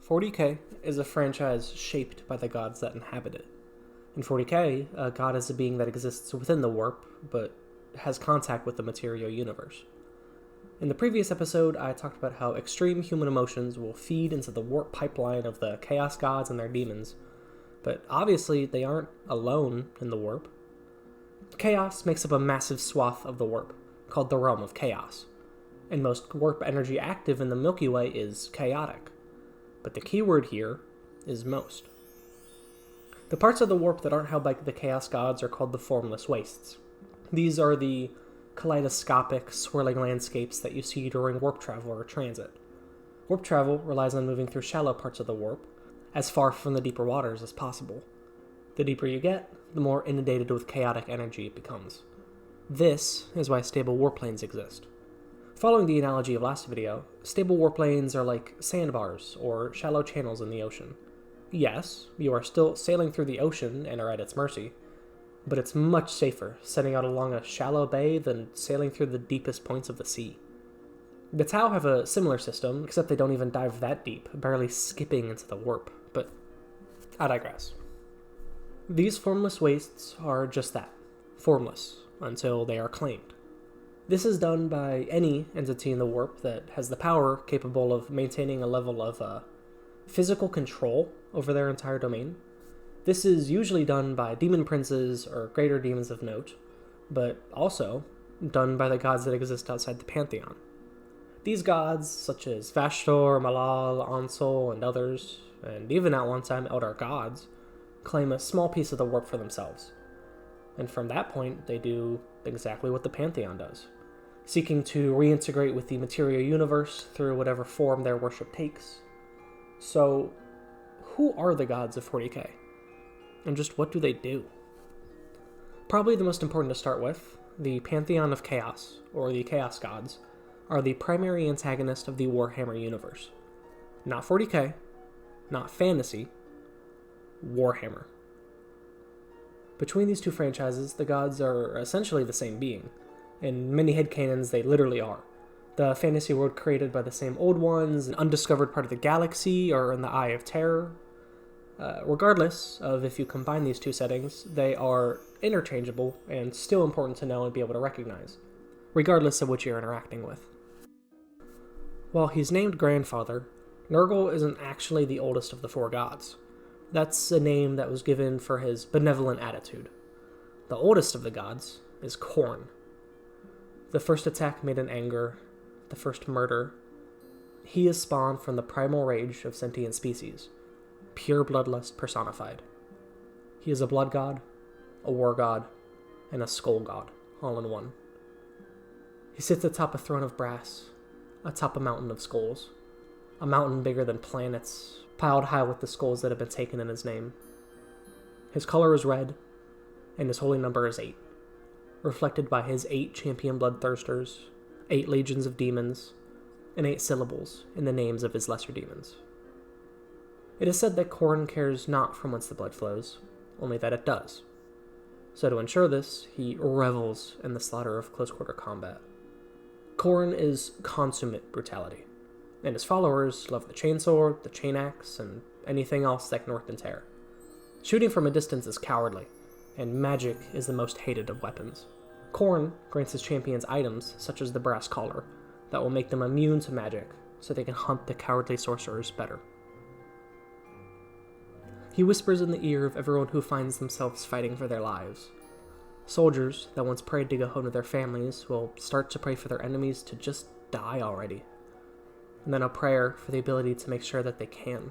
40k is a franchise shaped by the gods that inhabit it. In 40k, a god is a being that exists within the warp, but has contact with the material universe. In the previous episode, I talked about how extreme human emotions will feed into the warp pipeline of the chaos gods and their demons, but obviously they aren't alone in the warp. Chaos makes up a massive swath of the warp, called the Realm of Chaos, and most warp energy active in the Milky Way is chaotic. But the keyword here is most. The parts of the warp that aren't held by the Chaos Gods are called the Formless Wastes. These are the kaleidoscopic, swirling landscapes that you see during warp travel or transit. Warp travel relies on moving through shallow parts of the warp, as far from the deeper waters as possible. The deeper you get, the more inundated with chaotic energy it becomes. This is why stable warplanes exist. Following the analogy of last video, stable warplanes are like sandbars or shallow channels in the ocean. Yes, you are still sailing through the ocean and are at its mercy, but it's much safer setting out along a shallow bay than sailing through the deepest points of the sea. The Tau have a similar system, except they don't even dive that deep, barely skipping into the warp, but I digress. These formless wastes are just that, formless, until they are claimed. This is done by any entity in the warp that has the power capable of maintaining a level of physical control over their entire domain. This is usually done by demon princes or greater demons of note, but also done by the gods that exist outside the pantheon. These gods, such as Vashtorr, Malal, Ansel, and others, and even at one time Eldar Gods, claim a small piece of the warp for themselves. And from that point, they do exactly what the pantheon does, seeking to reintegrate with the material universe through whatever form their worship takes. So, who are the gods of 40k? And just what do they do? Probably the most important to start with, the Pantheon of Chaos, or the Chaos Gods, are the primary antagonist of the Warhammer universe. Not 40k, not fantasy, Warhammer. Between these two franchises, the gods are essentially the same being. In many headcanons, they literally are. The fantasy world created by the same old ones, an undiscovered part of the galaxy, or in the Eye of Terror. Regardless of if you combine these two settings, they are interchangeable and still important to know and be able to recognize, regardless of what you're interacting with. While he's named Grandfather, Nurgle isn't actually the oldest of the four gods. That's a name that was given for his benevolent attitude. The oldest of the gods is Khorne. The first attack made in anger, the first murder. He is spawned from the primal rage of sentient species, pure bloodlust personified. He is a blood god, a war god, and a skull god, all in one. He sits atop a throne of brass, atop a mountain of skulls, a mountain bigger than planets, piled high with the skulls that have been taken in his name. His color is red, and his holy number is 8, reflected by his 8 champion bloodthirsters, 8 legions of demons, and 8 syllables in the names of his lesser demons. It is said that Khorne cares not from whence the blood flows, only that it does. So to ensure this, he revels in the slaughter of close-quarter combat. Khorne is consummate brutality, and his followers love the chainsword, the chain axe, and anything else that can rip and tear. Shooting from a distance is cowardly, and magic is the most hated of weapons. Khorne grants his champions items, such as the brass collar, that will make them immune to magic, so they can hunt the cowardly sorcerers better. He whispers in the ear of everyone who finds themselves fighting for their lives. Soldiers that once prayed to go home to their families will start to pray for their enemies to just die already, and then a prayer for the ability to make sure that they can.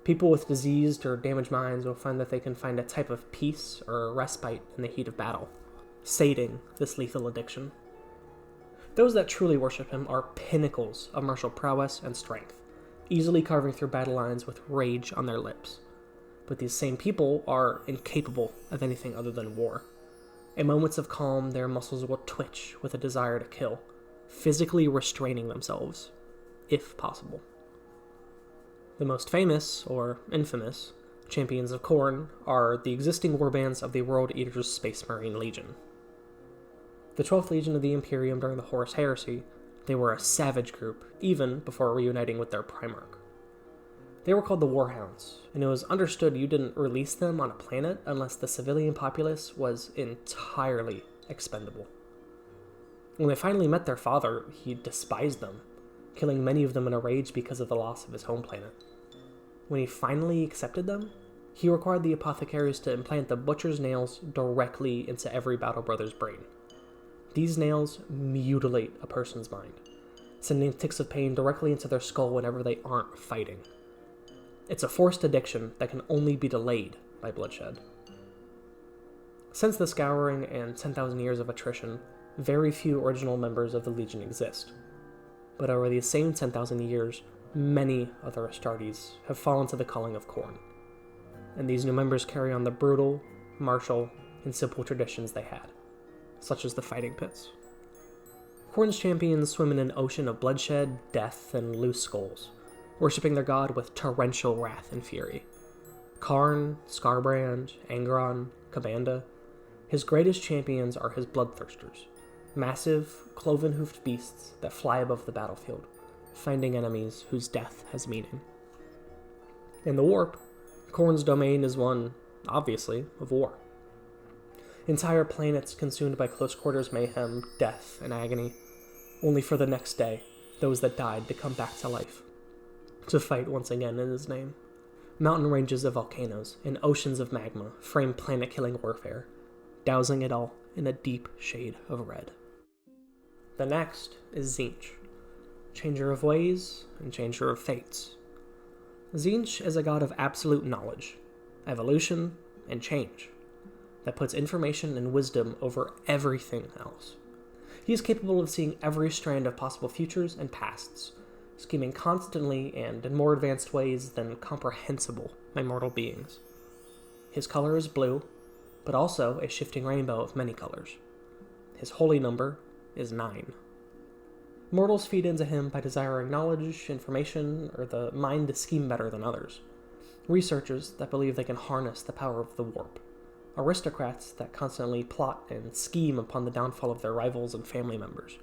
People with diseased or damaged minds will find that they can find a type of peace or respite in the heat of battle, sating this lethal addiction. Those that truly worship him are pinnacles of martial prowess and strength, easily carving through battle lines with rage on their lips. But these same people are incapable of anything other than war. In moments of calm, their muscles will twitch with a desire to kill, physically restraining themselves, if possible. The most famous, or infamous, champions of Khorne are the existing warbands of the World Eater's Space Marine Legion. The 12th Legion of the Imperium during the Horus Heresy, they were a savage group, even before reuniting with their Primarch. They were called the Warhounds, and it was understood you didn't release them on a planet unless the civilian populace was entirely expendable. When they finally met their father, he despised them, killing many of them in a rage because of the loss of his home planet. When he finally accepted them, he required the apothecaries to implant the butcher's nails directly into every battle brother's brain. These nails mutilate a person's mind, sending ticks of pain directly into their skull whenever they aren't fighting. It's a forced addiction that can only be delayed by bloodshed. Since the Scouring and 10,000 years of attrition, very few original members of the Legion exist. But over these same 10,000 years, many other Astartes have fallen to the calling of Khorne, and these new members carry on the brutal, martial, and simple traditions they had, such as the fighting pits. Khorne's champions swim in an ocean of bloodshed, death, and loose skulls, worshipping their god with torrential wrath and fury. Karn, Skarbrand, Angron, Kabanda, his greatest champions are his bloodthirsters, massive, cloven-hoofed beasts that fly above the battlefield, finding enemies whose death has meaning. In the Warp, Khorne's domain is one, obviously, of war. Entire planets consumed by close-quarters mayhem, death, and agony, only for the next day, those that died to come back to life, to fight once again in his name. Mountain ranges of volcanoes and oceans of magma frame planet-killing warfare, dousing it all in a deep shade of red. The next is Tzeentch, changer of ways and changer of fates. Tzeentch is a god of absolute knowledge, evolution, and change, that puts information and wisdom over everything else. He is capable of seeing every strand of possible futures and pasts, scheming constantly and in more advanced ways than comprehensible by mortal beings. His color is blue, but also a shifting rainbow of many colors. His holy number is 9. Mortals feed into him by desiring knowledge, information, or the mind to scheme better than others. Researchers that believe they can harness the power of the warp. Aristocrats that constantly plot and scheme upon the downfall of their rivals and family members.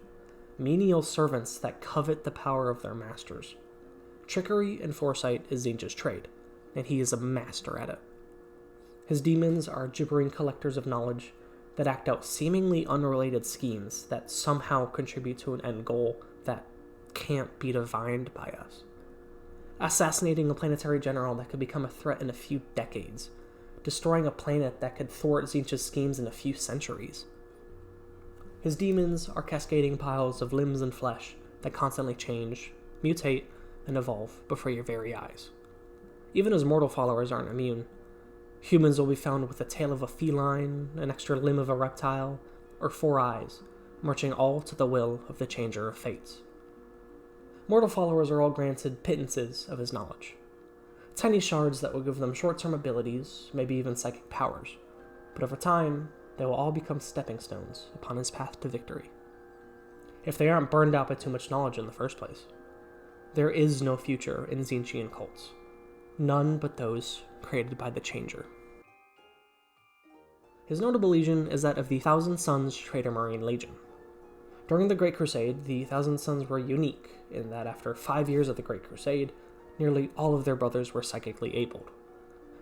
Menial servants that covet the power of their masters. Trickery and foresight is Tzeentch's trade, and he is a master at it. His demons are gibbering collectors of knowledge that act out seemingly unrelated schemes that somehow contribute to an end goal that can't be divined by us. Assassinating a planetary general that could become a threat in a few decades. Destroying a planet that could thwart Tzeentch's schemes in a few centuries. His demons are cascading piles of limbs and flesh that constantly change, mutate, and evolve before your very eyes. Even his mortal followers aren't immune. Humans will be found with the tail of a feline, an extra limb of a reptile, or 4 eyes, marching all to the will of the changer of fates. Mortal followers are all granted pittances of his knowledge. Tiny shards that will give them short-term abilities, maybe even psychic powers, but over time, they will all become stepping stones upon his path to victory. If they aren't burned out by too much knowledge in the first place. There is no future in Tzeentchian cults. None but those created by the Changer. His notable legion is that of the Thousand Sons Traitor Marine Legion. During the Great Crusade, the Thousand Sons were unique in that after 5 years of the Great Crusade, nearly all of their brothers were psychically abled.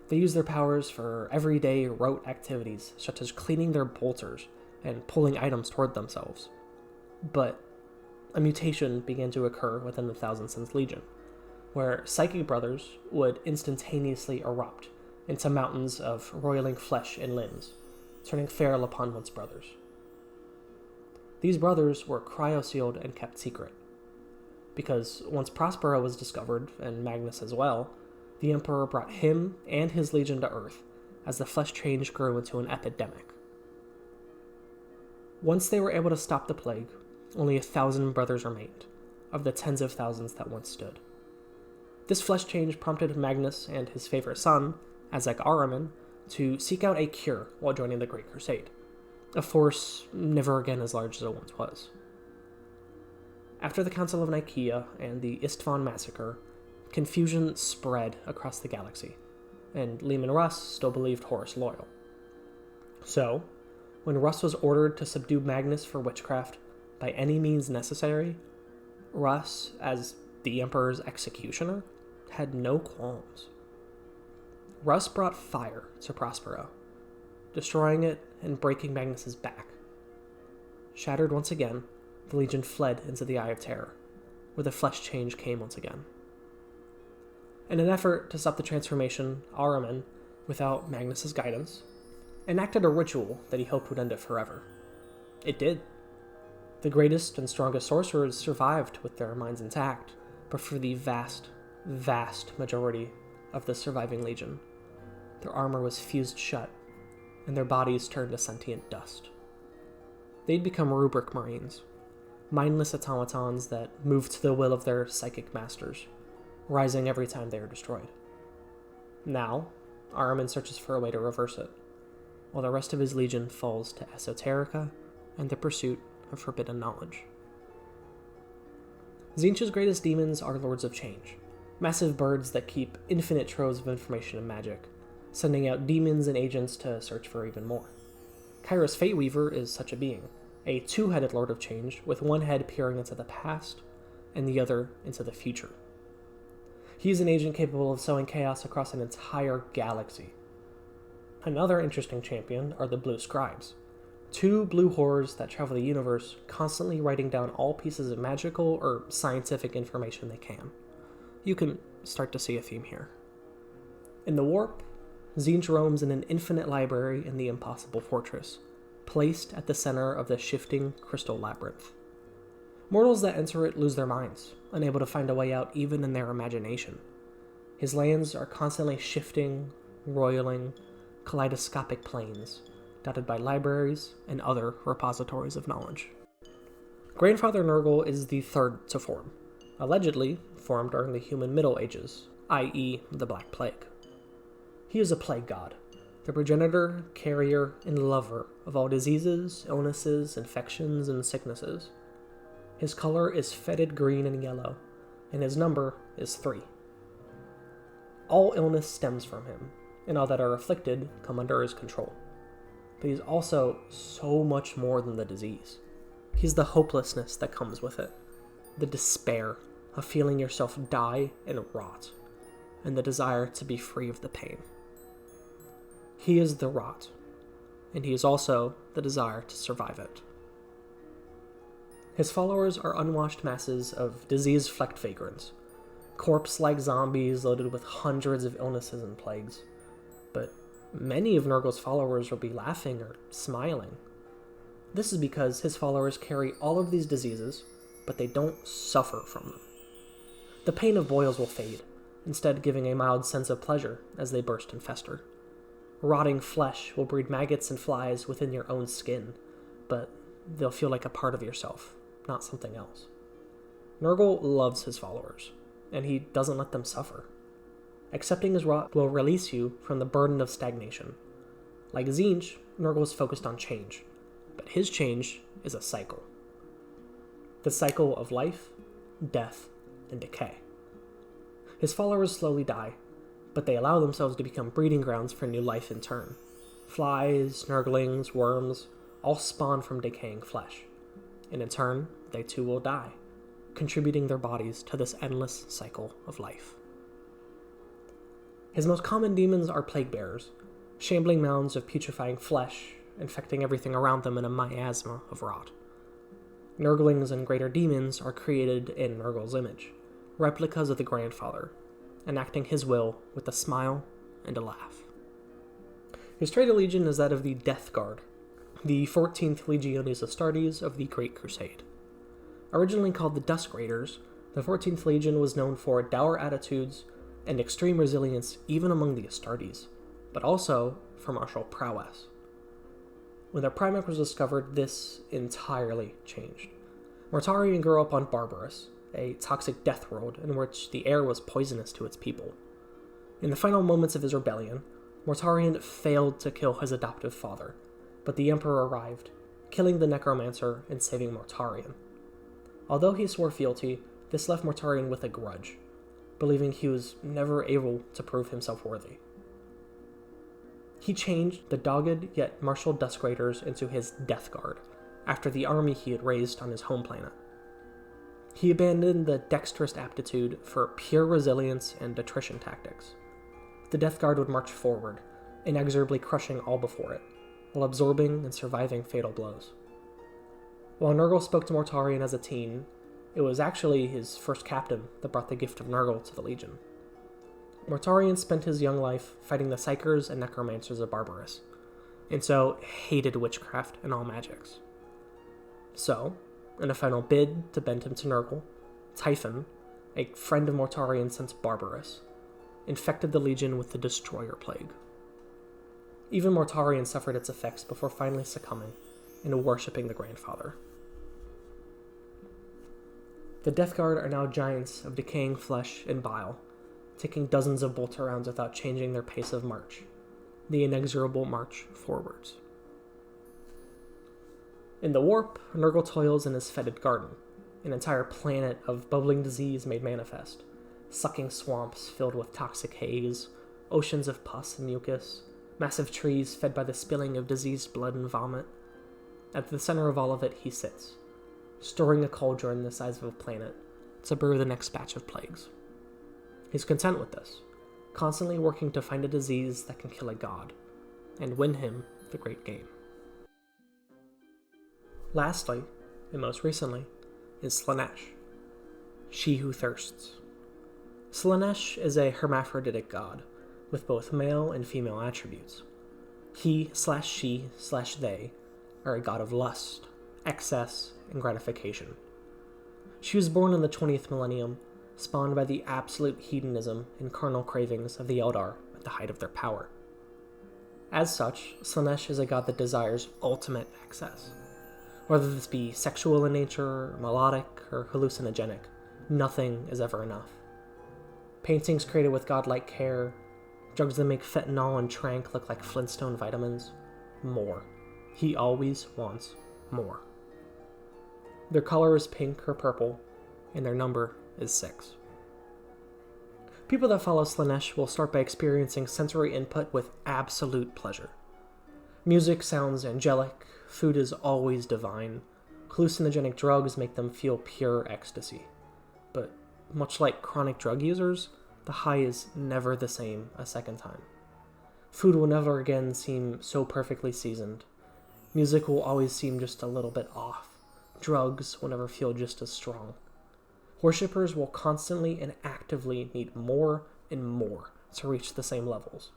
They used their powers for everyday rote activities, such as cleaning their bolters and pulling items toward themselves. But a mutation began to occur within the Thousand Sons Legion, where psychic brothers would instantaneously erupt into mountains of roiling flesh and limbs, turning feral upon once brothers. These brothers were cryo-sealed and kept secret, because once Prospero was discovered, and Magnus as well, the Emperor brought him and his legion to Earth as the flesh change grew into an epidemic. Once they were able to stop the plague, only 1,000 brothers remained, of the tens of thousands that once stood. This flesh change prompted Magnus and his favorite son, Azek Ahriman, to seek out a cure while joining the Great Crusade, a force never again as large as it once was. After the Council of Nicaea and the Isstvan massacre, confusion spread across the galaxy, and Leman Russ still believed Horus loyal. So, when Russ was ordered to subdue Magnus for witchcraft by any means necessary, Russ, as the Emperor's executioner, had no qualms. Russ brought fire to Prospero, destroying it and breaking Magnus's back. Shattered once again, the Legion fled into the Eye of Terror, where the flesh change came once again. In an effort to stop the transformation, Ahriman, without Magnus's guidance, enacted a ritual that he hoped would end it forever. It did. The greatest and strongest sorcerers survived with their minds intact, but for the vast, vast majority of the surviving Legion, their armor was fused shut, and their bodies turned to sentient dust. They'd become rubric marines, mindless automatons that moved to the will of their psychic masters, rising every time they were destroyed. Now, Ahriman searches for a way to reverse it, while the rest of his Legion falls to esoterica and the pursuit of forbidden knowledge. Tzeentch's greatest demons are Lords of Change, massive birds that keep infinite troves of information and magic, sending out demons and agents to search for even more. Kyra's Fate Weaver is such a being, a two-headed Lord of Change, with one head peering into the past and the other into the future. He is an agent capable of sowing chaos across an entire galaxy. Another interesting champion are the Blue Scribes, two blue horrors that travel the universe, constantly writing down all pieces of magical or scientific information they can. You can start to see a theme here. In the Warp, Tzeentch roams in an infinite library in the Impossible Fortress, placed at the center of the shifting crystal labyrinth. Mortals that enter it lose their minds, unable to find a way out even in their imagination. His lands are constantly shifting, roiling, kaleidoscopic planes, dotted by libraries and other repositories of knowledge. Grandfather Nurgle is the third to form, allegedly formed during the human Middle Ages, i.e. the Black Plague. He is a plague god, the progenitor, carrier, and lover of all diseases, illnesses, infections, and sicknesses. His color is fetid green and yellow, and his number is 3. All illness stems from him, and all that are afflicted come under his control. But he's also so much more than the disease. He's the hopelessness that comes with it, the despair of feeling yourself die and rot, and the desire to be free of the pain. He is the rot, and he is also the desire to survive it. His followers are unwashed masses of disease-flecked vagrants, corpse-like zombies loaded with hundreds of illnesses and plagues. But many of Nurgle's followers will be laughing or smiling. This is because his followers carry all of these diseases, but they don't suffer from them. The pain of boils will fade, instead giving a mild sense of pleasure as they burst and fester. Rotting flesh will breed maggots and flies within your own skin, but they'll feel like a part of yourself, not something else. Nurgle loves his followers, and he doesn't let them suffer. Accepting his rot will release you from the burden of stagnation. Like Tzeentch, Nurgle is focused on change, but his change is a cycle. The cycle of life, death, and decay. His followers slowly die, but they allow themselves to become breeding grounds for new life in turn. Flies, Nurglings, worms, all spawn from decaying flesh, and in turn, they too will die, contributing their bodies to this endless cycle of life. His most common demons are plague bearers, shambling mounds of putrefying flesh, infecting everything around them in a miasma of rot. Nurglings and greater demons are created in Nurgle's image, replicas of the Grandfather, enacting his will with a smile and a laugh. His traitor legion is that of the Death Guard, the 14th Legiones Astartes of the Great Crusade. Originally called the Dusk Raiders, the 14th Legion was known for dour attitudes and extreme resilience even among the Astartes, but also for martial prowess. When their Primarch was discovered, this entirely changed. Mortarion grew up on Barbarous, a toxic death world in which the air was poisonous to its people. In the final moments of his rebellion, Mortarion failed to kill his adoptive father, but the Emperor arrived, killing the Necromancer and saving Mortarion. Although he swore fealty, this left Mortarion with a grudge, believing he was never able to prove himself worthy. He changed the dogged yet martial Dusk Raiders into his Death Guard, after the army he had raised on his home planet. He abandoned the dexterous aptitude for pure resilience and attrition tactics. The Death Guard would march forward, inexorably crushing all before it, while absorbing and surviving fatal blows. While Nurgle spoke to Mortarion as a teen, it was actually his first captain that brought the gift of Nurgle to the Legion. Mortarion spent his young life fighting the Psykers and Necromancers of Barbarous, and so hated witchcraft and all magics. So, in a final bid to bend him to Nurgle, Typhon, a friend of Mortarion since Barbarous, infected the Legion with the Destroyer Plague. Even Mortarion suffered its effects before finally succumbing and worshipping the Grandfather. The Death Guard are now giants of decaying flesh and bile, taking dozens of bolter rounds without changing their pace of march, the inexorable march forwards. In the warp, Nurgle toils in his fetid garden, an entire planet of bubbling disease made manifest, sucking swamps filled with toxic haze, oceans of pus and mucus, massive trees fed by the spilling of diseased blood and vomit. At the center of all of it he sits, storing a cauldron the size of a planet to brew the next batch of plagues. He's content with this, constantly working to find a disease that can kill a god, and win him the great game. Lastly, and most recently, is Slaanesh, she who thirsts. Slaanesh is a hermaphroditic god, with both male and female attributes. He/she/they are a god of lust, excess, and gratification. She was born in the 20th millennium, spawned by the absolute hedonism and carnal cravings of the Eldar at the height of their power. As such, Slaanesh is a god that desires ultimate excess. Whether this be sexual in nature, melodic, or hallucinogenic, nothing is ever enough. Paintings created with godlike care, drugs that make fentanyl and trank look like Flintstone vitamins, more. He always wants more. Their color is pink or purple, and their number is 6. People that follow Slaanesh will start by experiencing sensory input with absolute pleasure. Music sounds angelic, food is always divine, hallucinogenic drugs make them feel pure ecstasy. But much like chronic drug users, the high is never the same a second time. Food will never again seem so perfectly seasoned. Music will always seem just a little bit off. Drugs will never feel just as strong. Worshippers will constantly and actively need more and more to reach the same levels.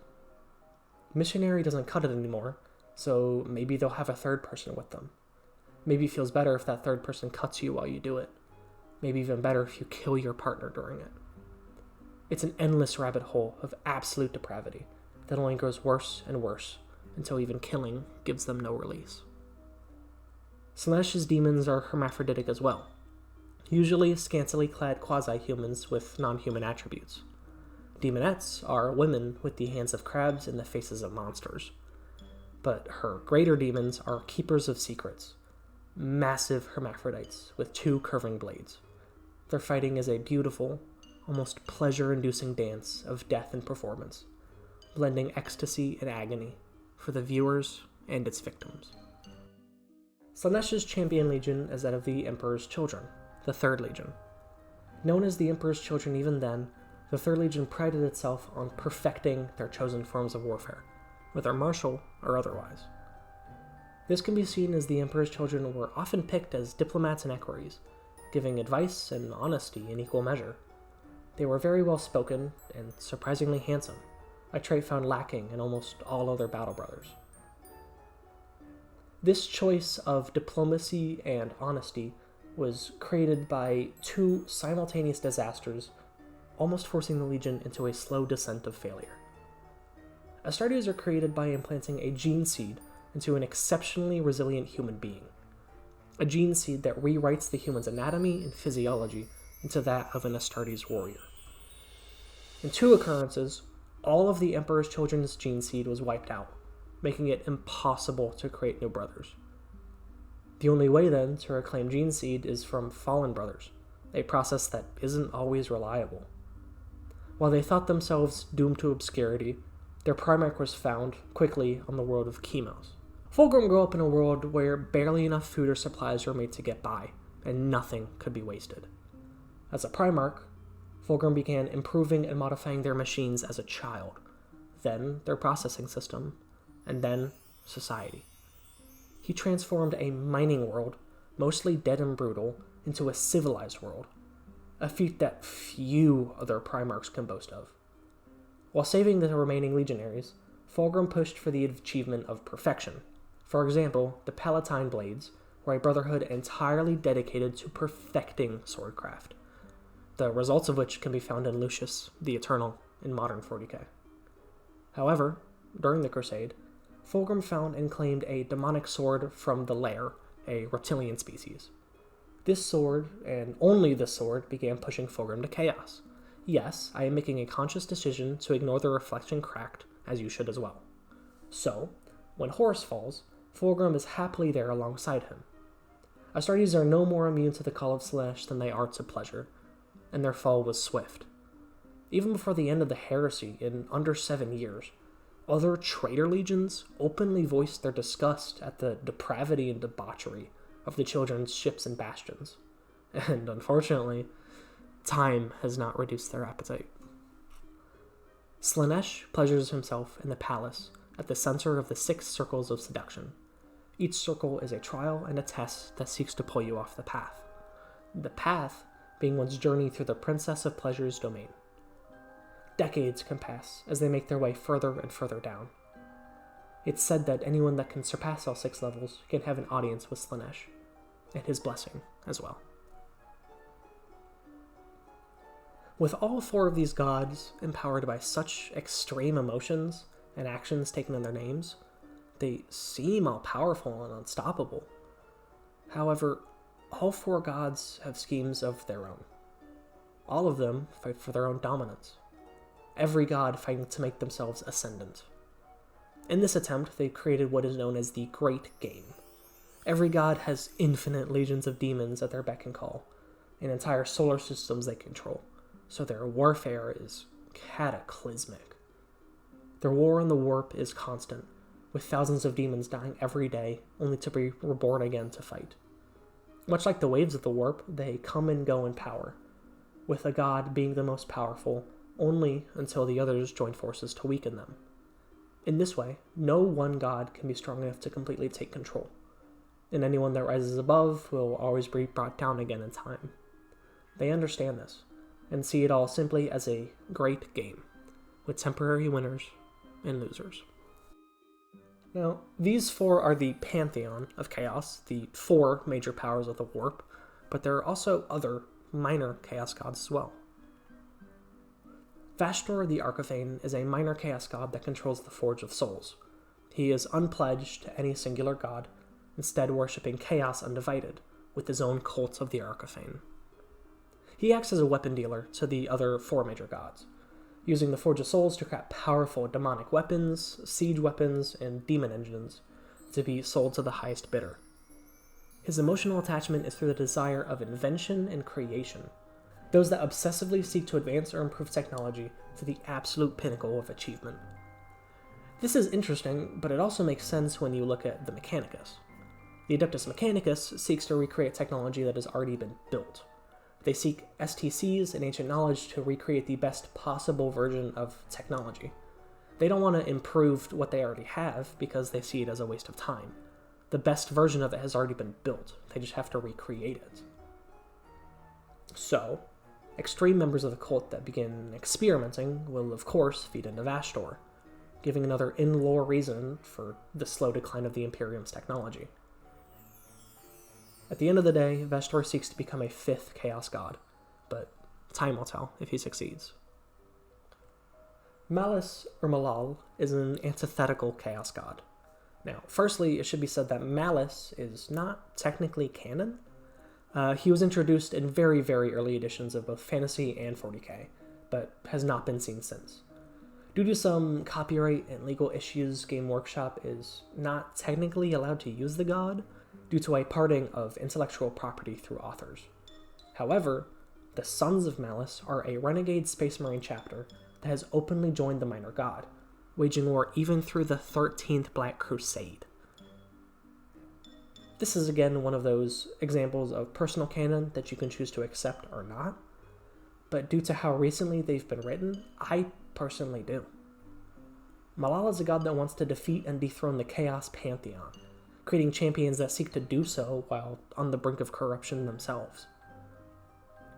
Missionary doesn't cut it anymore, so maybe they'll have a third person with them. Maybe it feels better if that third person cuts you while you do it. Maybe even better if you kill your partner during it. It's an endless rabbit hole of absolute depravity that only grows worse and worse until even killing gives them no release. Slaanesh's demons are hermaphroditic as well, usually scantily clad quasi-humans with non-human attributes. Demonettes are women with the hands of crabs and the faces of monsters. But her greater demons are keepers of secrets, massive hermaphrodites with 2 curving blades. Their fighting is a beautiful, almost pleasure-inducing dance of death and performance, blending ecstasy and agony for the viewers and its victims. Slaanesh's champion legion is that of the Emperor's Children, the Third Legion. Known as the Emperor's Children even then, the Third Legion prided itself on perfecting their chosen forms of warfare, whether martial or otherwise. This can be seen as the Emperor's Children were often picked as diplomats and equerries, giving advice and honesty in equal measure. They were very well spoken and surprisingly handsome, a trait found lacking in almost all other battle brothers. This choice of diplomacy and honesty was created by 2 simultaneous disasters, almost forcing the Legion into a slow descent of failure. Astartes are created by implanting a gene seed into an exceptionally resilient human being, a gene seed that rewrites the human's anatomy and physiology into that of an Astartes warrior. In 2 occurrences, all of the Emperor's Children's gene seed was wiped out, making it impossible to create new brothers. The only way, then, to reclaim gene seed is from fallen brothers, a process that isn't always reliable. While they thought themselves doomed to obscurity, their Primarch was found quickly on the world of Chemos. Fulgrim grew up in a world where barely enough food or supplies were made to get by, and nothing could be wasted. As a Primarch, Fulgrim began improving and modifying their machines as a child, then their processing system, and then society. He transformed a mining world, mostly dead and brutal, into a civilized world, a feat that few other Primarchs can boast of. While saving the remaining legionaries, Fulgrim pushed for the achievement of perfection. For example, the Palatine Blades were a brotherhood entirely dedicated to perfecting swordcraft, the results of which can be found in Lucius the Eternal in modern 40k. However, during the Crusade, Fulgrim found and claimed a demonic sword from the Lair, a reptilian species. This sword, and only this sword, began pushing Fulgrim to chaos. Yes, I am making a conscious decision to ignore the reflection cracked, as you should as well. So, when Horus falls, Fulgrim is happily there alongside him. Astartes are no more immune to the call of Slaanesh than they are to pleasure, and their fall was swift. Even before the end of the heresy, in under 7 years, other traitor legions openly voiced their disgust at the depravity and debauchery of the children's ships and bastions. And unfortunately, time has not reduced their appetite. Slaanesh pleasures himself in the palace at the center of the 6 circles of seduction. Each circle is a trial and a test that seeks to pull you off the path. The path being one's journey through the Princess of Pleasure's domain. Decades can pass as they make their way further and further down. It's said that anyone that can surpass all 6 levels can have an audience with Slaanesh, and his blessing as well. With all 4 of these gods empowered by such extreme emotions and actions taken in their names, they seem all-powerful and unstoppable. However, all 4 gods have schemes of their own. All of them fight for their own dominance. Every god fighting to make themselves ascendant. In this attempt, they created what is known as the Great Game. Every god has infinite legions of demons at their beck and call, and entire solar systems they control, so their warfare is cataclysmic. Their war on the warp is constant, with thousands of demons dying every day, only to be reborn again to fight. Much like the waves of the warp, they come and go in power, with a god being the most powerful only until the others join forces to weaken them. In this way, no one god can be strong enough to completely take control, and anyone that rises above will always be brought down again in time. They understand this, and see it all simply as a great game, with temporary winners and losers. Now, these 4 are the pantheon of chaos, the 4 major powers of the warp, but there are also other minor chaos gods as well. Vashtorr the Archithane is a minor chaos god that controls the Forge of Souls. He is unpledged to any singular god, instead worshipping chaos undivided, with his own cult of the Archithane. He acts as a weapon dealer to the other 4 major gods, using the Forge of Souls to craft powerful demonic weapons, siege weapons, and demon engines to be sold to the highest bidder. His emotional attachment is through the desire of invention and creation, those that obsessively seek to advance or improve technology to the absolute pinnacle of achievement. This is interesting, but it also makes sense when you look at the Mechanicus. The Adeptus Mechanicus seeks to recreate technology that has already been built. They seek STCs and ancient knowledge to recreate the best possible version of technology. They don't want to improve what they already have because they see it as a waste of time. The best version of it has already been built. They just have to recreate it. So, extreme members of the cult that begin experimenting will, of course, feed into Vashtorr, giving another in-lore reason for the slow decline of the Imperium's technology. At the end of the day, Vashtorr seeks to become a 5th Chaos God, but time will tell if he succeeds. Malice, or Malal, is an antithetical Chaos God. Now, firstly, it should be said that Malice is not technically canon. He was introduced in very, very early editions of both Fantasy and 40k, but has not been seen since. Due to some copyright and legal issues, Game Workshop is not technically allowed to use the god, due to a parting of intellectual property through authors. However, the Sons of Malice are a renegade Space Marine chapter that has openly joined the Minor God, waging war even through the 13th Black Crusade. This is again one of those examples of personal canon that you can choose to accept or not, but due to how recently they've been written, I personally do. Malal is a god that wants to defeat and dethrone the Chaos Pantheon, creating champions that seek to do so while on the brink of corruption themselves.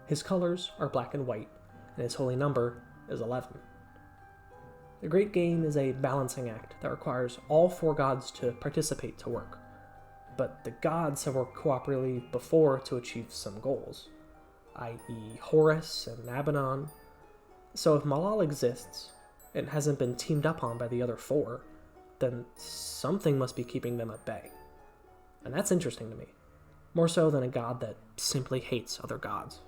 His colors are black and white, and his holy number is 11. The Great Game is a balancing act that requires all 4 gods to participate to work, but the gods have worked cooperatively before to achieve some goals, i.e. Horus and Abaddon. So if Malal exists, and hasn't been teamed up on by the other 4, then something must be keeping them at bay. And that's interesting to me, more so than a god that simply hates other gods.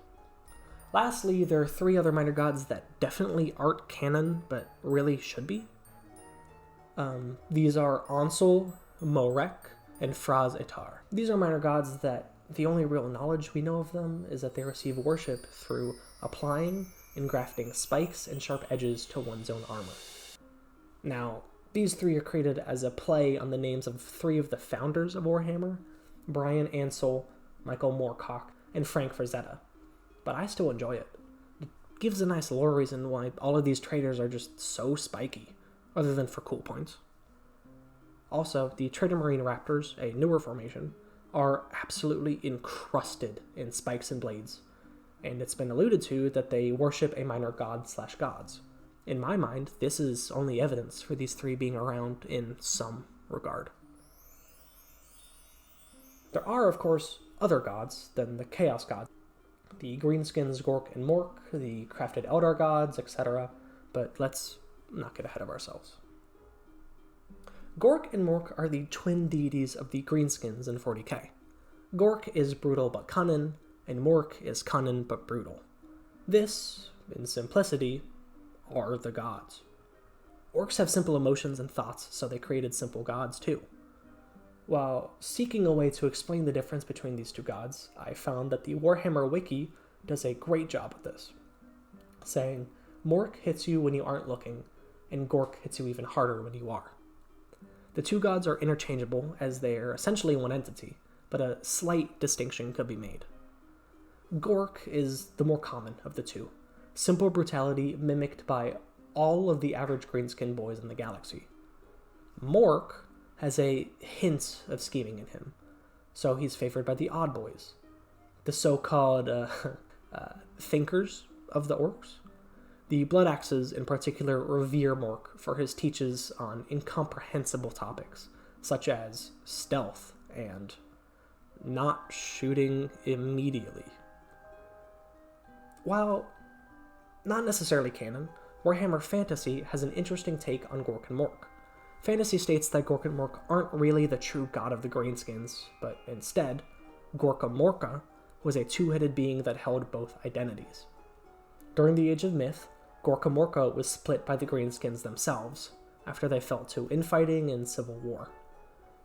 Lastly, there are 3 other minor gods that definitely aren't canon, but really should be. These are Ansel, Morek, and Fraz-Itar. These are minor gods that the only real knowledge we know of them is that they receive worship through applying and grafting spikes and sharp edges to one's own armor. Now, these 3 are created as a play on the names of 3 of the founders of Warhammer, Brian Ansel, Michael Moorcock, and Frank Frazetta. But I still enjoy it. It gives a nice lore reason why all of these traders are just so spiky, other than for cool points. Also, the Trader Marine Raptors, a newer formation, are absolutely encrusted in spikes and blades, and it's been alluded to that they worship a minor god/gods. In my mind, this is only evidence for these 3 being around in some regard. There are, of course, other gods than the Chaos Gods. The Greenskins Gork and Mork, the crafted Eldar Gods, etc., but let's not get ahead of ourselves. Gork and Mork are the twin deities of the Greenskins in 40k. Gork is brutal but cunning, and Mork is cunning but brutal. This, in simplicity, are the gods. Orcs have simple emotions and thoughts, so they created simple gods too. While seeking a way to explain the difference between these 2 gods, I found that the Warhammer Wiki does a great job with this, saying, Mork hits you when you aren't looking, and Gork hits you even harder when you are. The 2 gods are interchangeable, as they are essentially one entity, but a slight distinction could be made. Gork is the more common of the 2, simple brutality mimicked by all of the average greenskin boys in the galaxy. Mork has a hint of scheming in him, so he's favored by the odd boys, the so-called thinkers of the orcs. The Blood Axes in particular revere Mork for his teaches on incomprehensible topics, such as stealth and not shooting immediately. While not necessarily canon, Warhammer Fantasy has an interesting take on Gork and Mork. Fantasy states that Gork and Mork aren't really the true god of the Greenskins, but instead, Gorka Morka was a 2-headed being that held both identities. During the Age of Myth, Gorka Morka was split by the Greenskins themselves, after they fell to infighting and civil war.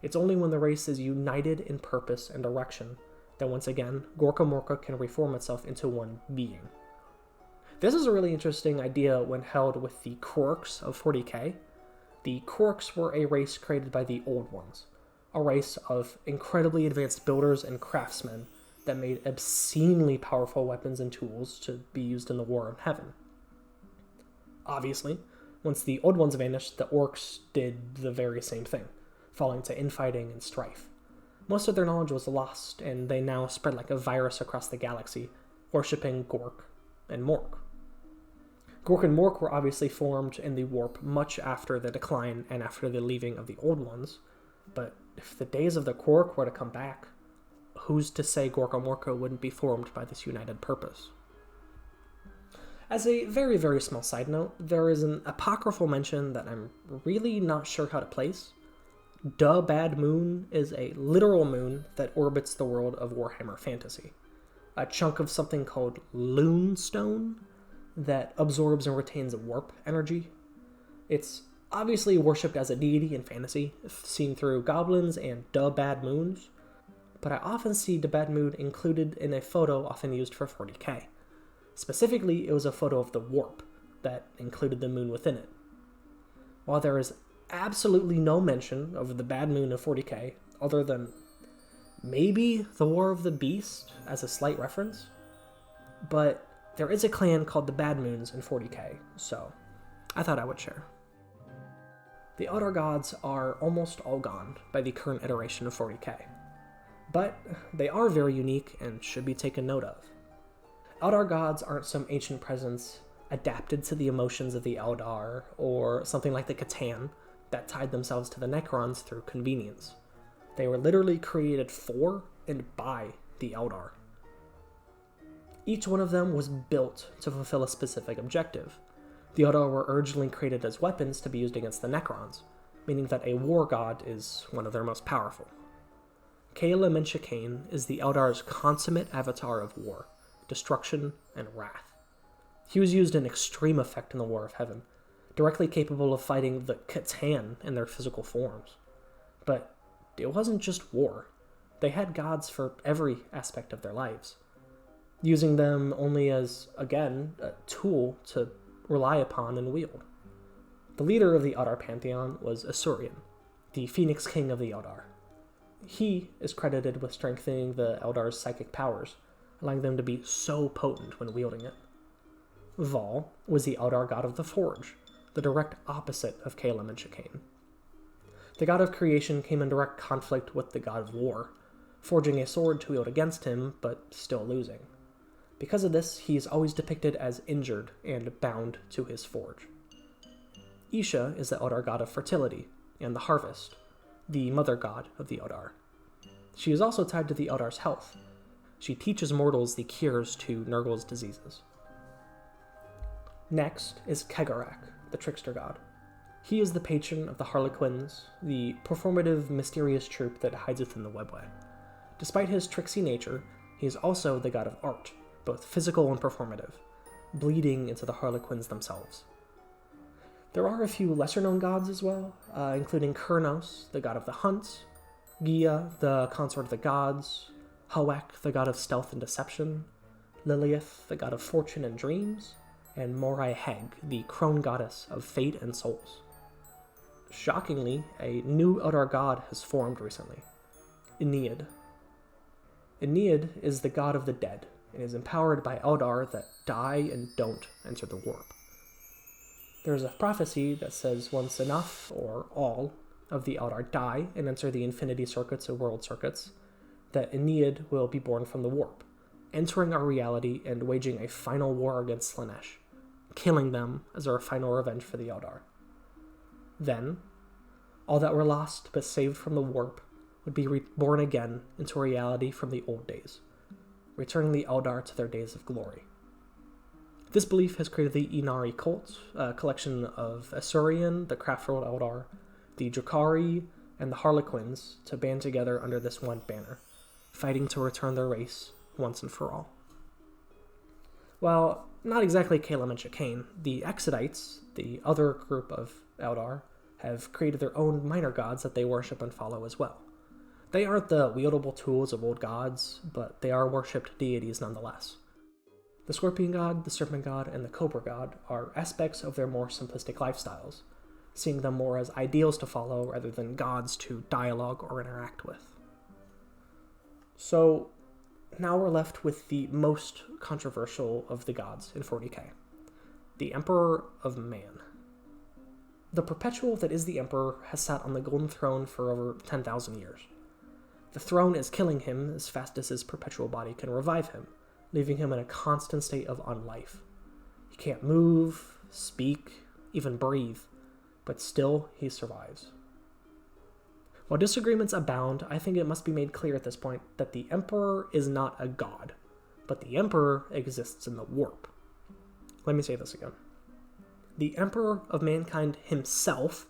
It's only when the race is united in purpose and direction that once again, Gorka Morka can reform itself into one being. This is a really interesting idea when held with the Quarks of 40k. The Quarks were a race created by the Old Ones, a race of incredibly advanced builders and craftsmen that made obscenely powerful weapons and tools to be used in the War of Heaven. Obviously, once the Old Ones vanished, the Orcs did the very same thing, falling to infighting and strife. Most of their knowledge was lost, and they now spread like a virus across the galaxy, worshipping Gork and Mork. Gork and Mork were obviously formed in the warp much after the decline and after the leaving of the Old Ones, but if the days of the Quark were to come back, who's to say Gorka Morka wouldn't be formed by this united purpose? As a very, very small side note, there is an apocryphal mention that I'm really not sure how to place. Da Bad Moon is a literal moon that orbits the world of Warhammer Fantasy. A chunk of something called Loonstone that absorbs and retains warp energy. It's obviously worshipped as a deity in fantasy, seen through goblins and Da Bad Moons, but I often see Da Bad Moon included in a photo often used for 40k. Specifically, it was a photo of the warp that included the moon within it. While there is absolutely no mention of the Bad Moon of 40k, other than maybe the War of the Beast as a slight reference, but there is a clan called the Bad Moons in 40k, so I thought I would share. The Eldar Gods are almost all gone by the current iteration of 40k, but they are very unique and should be taken note of. Eldar Gods aren't some ancient presence adapted to the emotions of the Eldar, or something like the Catan that tied themselves to the Necrons through convenience. They were literally created for and by the Eldar. Each one of them was built to fulfill a specific objective. The Eldar were originally created as weapons to be used against the Necrons, meaning that a war god is one of their most powerful. Kala Menshikane is the Eldar's consummate avatar of war, destruction, and wrath. He was used in extreme effect in the War of Heaven, directly capable of fighting the Catan in their physical forms. But it wasn't just war. They had gods for every aspect of their lives, using them only as, again, a tool to rely upon and wield. The leader of the Eldar pantheon was Asuryan, the Phoenix King of the Eldar. He is credited with strengthening the Eldar's psychic powers, allowing them to be so potent when wielding it. Val was the Eldar god of the Forge, the direct opposite of Kala Menshikane. The god of creation came in direct conflict with the god of war, forging a sword to wield against him, but still losing. Because of this, he is always depicted as injured and bound to his forge. Isha is the Eldar god of fertility and the harvest, the mother god of the Eldar. She is also tied to the Eldar's health. She teaches mortals the cures to Nurgle's diseases. Next is Kegarak, the trickster god. He is the patron of the Harlequins, the performative, mysterious troupe that hides within the webway. Despite his tricksy nature, he is also the god of art, both physical and performative, bleeding into the Harlequins themselves. There are a few lesser-known gods as well, including Kurnos, the god of the hunt, Gia, the consort of the gods, Hawek, the god of stealth and deception, Lilith, the god of fortune and dreams, and Morai Heg, the crone goddess of fate and souls. Shockingly, a new Eldar god has formed recently, Aeneid. Aeneid is the god of the dead, and is empowered by Eldar that die and don't enter the warp. There is a prophecy that says once enough, or all, of the Eldar die and enter the infinity circuits or world circuits, that Aeneid will be born from the warp, entering our reality and waging a final war against Slaanesh, killing them as our final revenge for the Eldar. Then, all that were lost but saved from the warp would be reborn again into reality from the old days, returning the Eldar to their days of glory. This belief has created the Inari cult, a collection of Asuryan, the Craftworld Eldar, the Drukhari, and the Harlequins to band together under this one banner, fighting to return their race once and for all. While not exactly Kala Menshikane, the Exodites, the other group of Eldar, have created their own minor gods that they worship and follow as well. They aren't the wieldable tools of old gods, but they are worshipped deities nonetheless. The Scorpion God, the Serpent God, and the Cobra God are aspects of their more simplistic lifestyles, seeing them more as ideals to follow rather than gods to dialogue or interact with. So, now we're left with the most controversial of the gods in 40k, the Emperor of Man. The perpetual that is the Emperor has sat on the Golden Throne for over 10,000 years. The throne is killing him as fast as his perpetual body can revive him, leaving him in a constant state of unlife. He can't move, speak, even breathe, but still he survives. While disagreements abound, I think it must be made clear at this point that the Emperor is not a god, but the Emperor exists in the warp. Let me say this again. The Emperor of mankind himself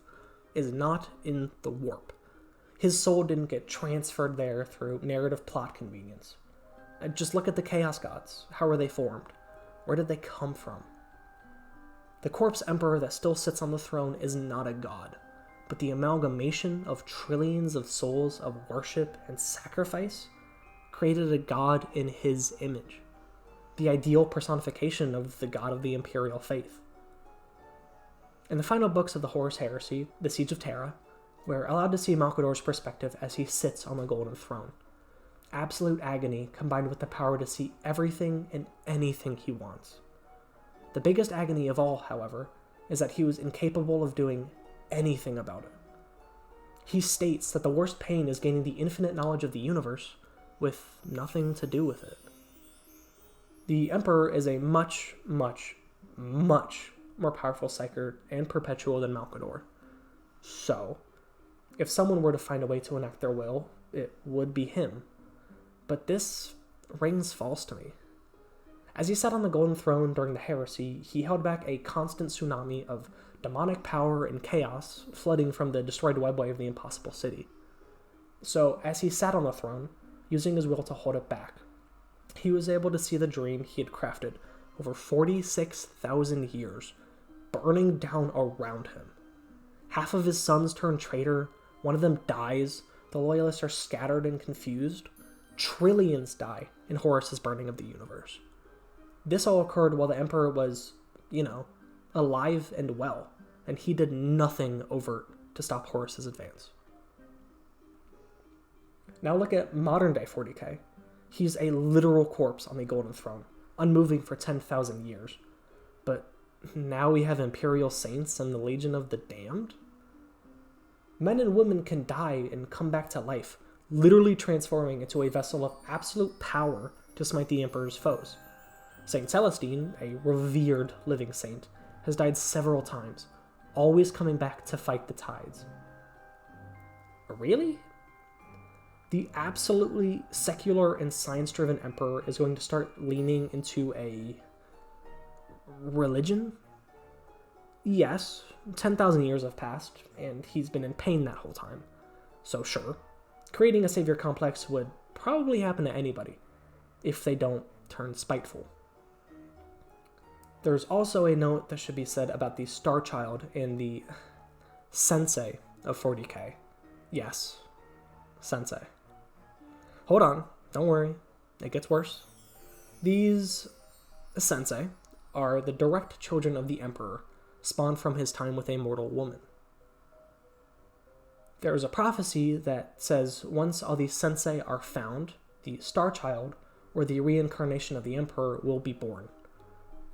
is not in the warp. His soul didn't get transferred there through narrative plot convenience. Just look at the Chaos Gods. How were they formed? Where did they come from? The corpse emperor that still sits on the throne is not a god, but the amalgamation of trillions of souls of worship and sacrifice created a god in his image, the ideal personification of the god of the imperial faith. In the final books of the Horus Heresy, the Siege of Terra, we're allowed to see Malkador's perspective as he sits on the golden throne. absolute agony combined with the power to see everything and anything he wants. The biggest agony of all, however, is that he was incapable of doing anything about it. He states that the worst pain is gaining the infinite knowledge of the universe with nothing to do with it. The Emperor is a much, much, much more powerful psyker and perpetual than Malcador. So, if someone were to find a way to enact their will, it would be him. But this rings false to me. As he sat on the Golden Throne during the Heresy, he held back a constant tsunami of demonic power and chaos flooding from the destroyed webway of the Impossible City. So, as he sat on the throne, using his will to hold it back, he was able to see the dream he had crafted over 46,000 years burning down around him. Half of his sons turn traitor, one of them dies, the loyalists are scattered and confused, trillions die in Horus's burning of the universe. This all occurred while the Emperor was, alive and well, and he did nothing overt to stop Horus's advance. Now look at modern-day 40k. He's a literal corpse on the Golden Throne, unmoving for 10,000 years. But now we have Imperial Saints and the Legion of the Damned? Men and women can die and come back to life, literally transforming into a vessel of absolute power to smite the Emperor's foes. Saint Celestine, a revered living saint, has died several times, always coming back to fight the tides. Really? The absolutely secular and science-driven Emperor is going to start leaning into a religion? Yes, 10,000 years have passed, and he's been in pain that whole time. So sure, creating a savior complex would probably happen to anybody, if they don't turn spiteful. There's also a note that should be said about the Star Child and the Sensei of 40k. Yes, Sensei. Hold on, don't worry, it gets worse. These Sensei are the direct children of the Emperor, spawned from his time with a mortal woman. There is a prophecy that says once all these Sensei are found, the Star Child, or the reincarnation of the Emperor, will be born.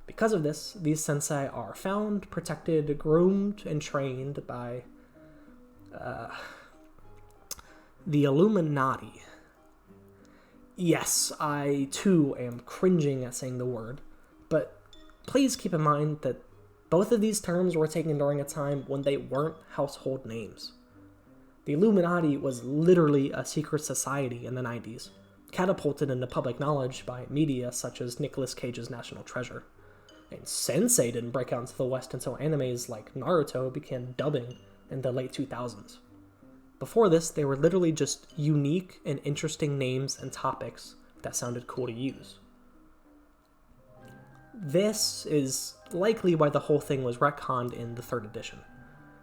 Because of this, these Sensei are found, protected, groomed, and trained by the Illuminati. Yes, I too am cringing at saying the word, but please keep in mind that both of these terms were taken during a time when they weren't household names. The Illuminati was literally a secret society in the 90s, catapulted into public knowledge by media such as Nicolas Cage's National Treasure. And Sensei didn't break out into the West until animes like Naruto began dubbing in the late 2000s. Before this, they were literally just unique and interesting names and topics that sounded cool to use. This is likely why the whole thing was retconned in the 3rd edition,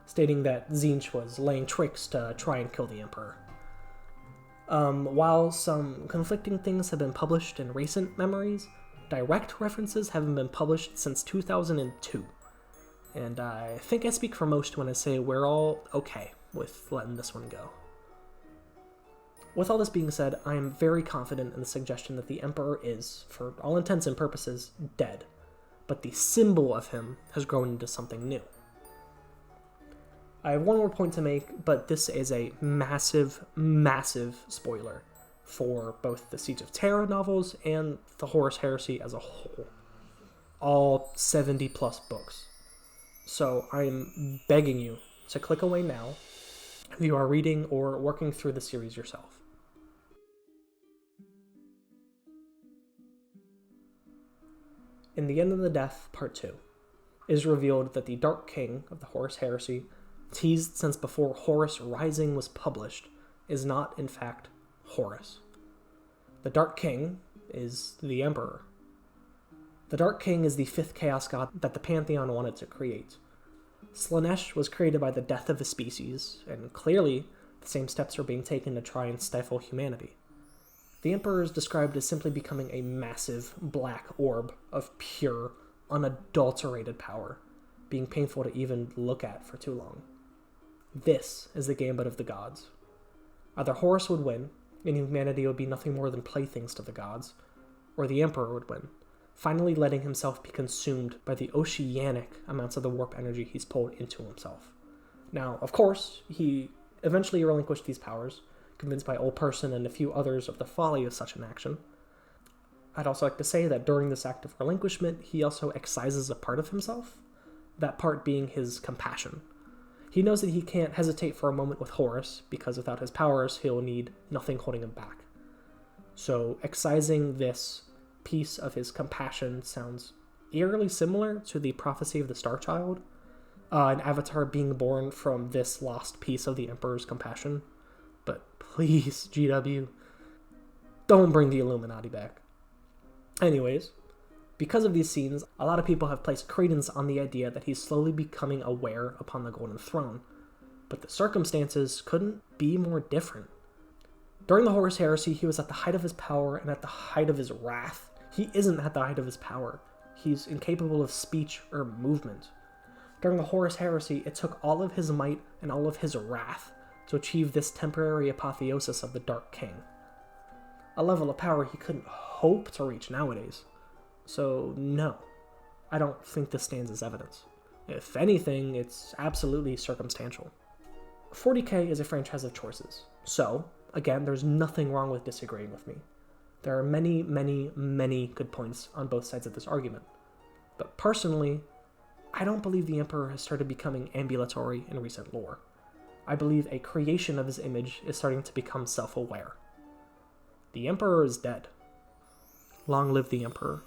stating that Tzeentch was laying tricks to try and kill the Emperor. While some conflicting things have been published in recent memories, direct references haven't been published since 2002, and I think I speak for most when I say we're all okay with letting this one go. With all this being said, I am very confident in the suggestion that the Emperor is, for all intents and purposes, dead, but the symbol of him has grown into something new. I have one more point to make, but this is a massive, massive spoiler for both the Siege of Terra novels and the Horus Heresy as a whole. All 70 plus books. So I'm begging you to click away now if you are reading or working through the series yourself. In The End of the Death, Part 2, it is revealed that the Dark King of the Horus Heresy, teased since before Horus Rising was published, is not, in fact, Horus. The Dark King is the Emperor. The Dark King is the 5th Chaos God that the Pantheon wanted to create. Slaanesh was created by the death of a species, and clearly the same steps are being taken to try and stifle humanity. The Emperor is described as simply becoming a massive black orb of pure, unadulterated power, being painful to even look at for too long. This is the gambit of the gods. Either Horus would win, and humanity would be nothing more than playthings to the gods, or the Emperor would win, finally letting himself be consumed by the oceanic amounts of the warp energy he's pulled into himself. Now, of course, he eventually relinquished these powers, convinced by Old Person and a few others of the folly of such an action. I'd also like to say that during this act of relinquishment, he also excises a part of himself, that part being his compassion. He knows that he can't hesitate for a moment with Horus, because without his powers, he'll need nothing holding him back. So, excising this piece of his compassion sounds eerily similar to the prophecy of the Star Child, an avatar being born from this lost piece of the Emperor's compassion. But please, GW, don't bring the Illuminati back. Anyways, because of these scenes, a lot of people have placed credence on the idea that he's slowly becoming aware upon the Golden Throne, but the circumstances couldn't be more different. During the Horus Heresy, he was at the height of his power and at the height of his wrath. He isn't at the height of his power. He's incapable of speech or movement. During the Horus Heresy, it took all of his might and all of his wrath to achieve this temporary apotheosis of the Dark King, a level of power he couldn't hope to reach nowadays. So no, I don't think this stands as evidence. If anything, it's absolutely circumstantial. 40k is a franchise of choices, so, again, there's nothing wrong with disagreeing with me. There are many, many, many good points on both sides of this argument. But personally, I don't believe the Emperor has started becoming ambulatory in recent lore. I believe a creation of his image is starting to become self-aware. The Emperor is dead. Long live the Emperor.